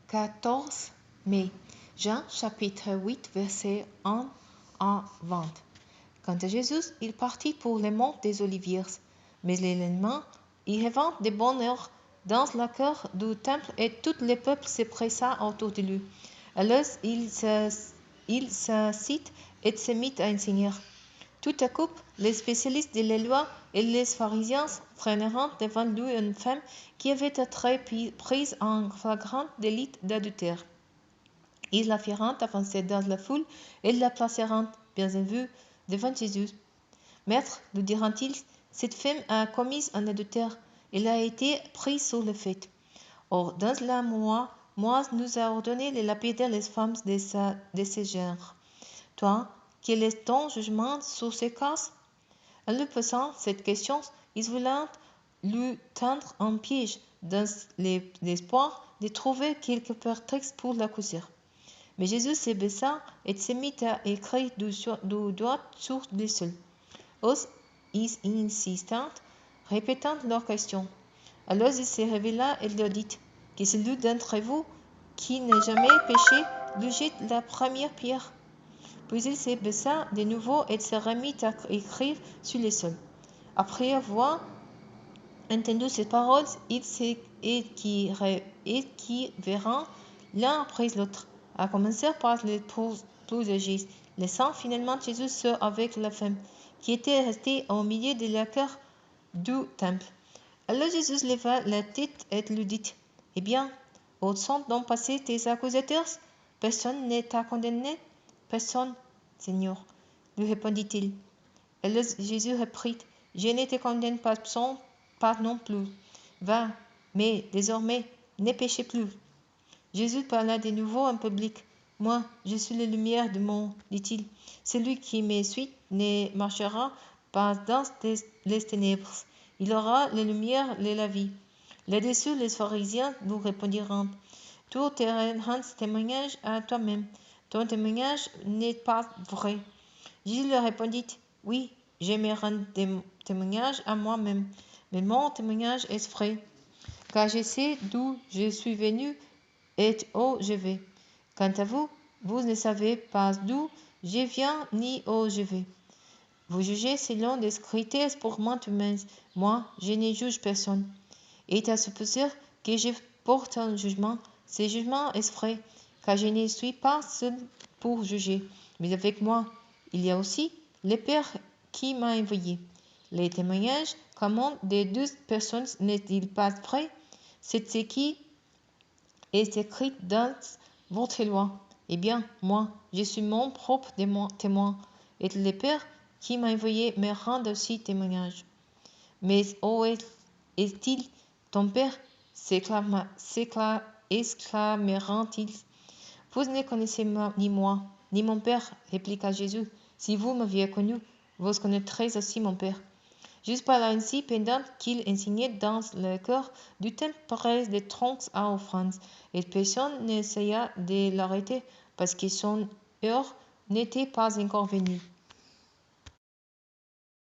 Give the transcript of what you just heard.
14 mai. Jean chapitre 8 versets 1 à 20. Quant à Jésus, il partit pour le mont des Oliviers. Mais le lendemain, il revint de bonne heure dans la cour du temple et tout le peuple se pressa autour de lui. Alors il s'assit et se mit à enseigner. Tout à coup, les spécialistes de la loi et les pharisiens freinèrent devant lui une femme qui avait été prise en flagrant délit d'adultère. Ils la firent avancer dans la foule et la placèrent bien en vue devant Jésus. Maître, lui dirent-ils, cette femme a commis un adultère. Elle a été prise sur le fait. Or, dans la Moïse nous a ordonné de lapider les femmes de ce genre. Toi, quel est ton jugement sur ces cas? En lui posant cette question, ils voulaient lui tendre un piège dans l'espoir de trouver quelque prétexte pour l'accuser. Mais Jésus se baissa et se mit à écrire du doigt sur le sol. Ils insistèrent, répétant leur question. Alors il se révéla et leur dit que celui d'entre vous qui n'a jamais péché lui jette la première pierre. Puis il se baissa de nouveau et se remit à écrire sur le sol. Après avoir entendu ces paroles, ils s'équirèrent l'un après l'autre, à commencer par les plus âgés, laissant finalement Jésus seul avec la femme, qui était restée au milieu de la cour du temple. Alors Jésus leva la tête et lui dit, « Eh bien, où sont donc passés tes accusateurs? Personne ne t'a condamné? » « Personne, Seigneur, lui répondit-il. Alors Jésus reprit, « Je ne te condamne pas non plus. Va, mais désormais, ne péchez plus. » Jésus parla de nouveau en public. « Moi, je suis la lumière du monde, dit-il. Celui qui me suit ne marchera pas dans les ténèbres. Il aura la lumière de la vie. » Là-dessus, les pharisiens lui répondirent, « Tu te rends témoignage à toi-même. Ton témoignage n'est pas vrai. » Jésus leur répondit, « Oui, je me rends témoignage à moi-même, mais mon témoignage est vrai, car je sais d'où je suis venu et où je vais. Quant à vous, vous ne savez pas d'où je viens ni où je vais. Vous jugez selon des critères purement humains. Moi, je ne juge personne. Et à supposer que je porte un jugement, ce jugement est vrai, car je ne suis pas seul pour juger, mais avec moi, il y a aussi le Père qui m'a envoyé. Les témoignages communs des deux personnes n'est-il pas vrai? C'est ce qui est écrit dans votre loi. Eh bien, moi, je suis mon propre témoin, et le Père qui m'a envoyé me rend aussi témoignage. Mais où est-il, ton Père? S'exclamèrent-ils. Vous ne connaissez ni moi, ni mon Père, répliqua Jésus. Si vous m'aviez connu, vous connaîtrez aussi mon Père. Juste par là ainsi, pendant qu'il enseignait dans le cœur du temple près des troncs à offrandes, et personne n'essaya de l'arrêter parce que son heure n'était pas encore venue.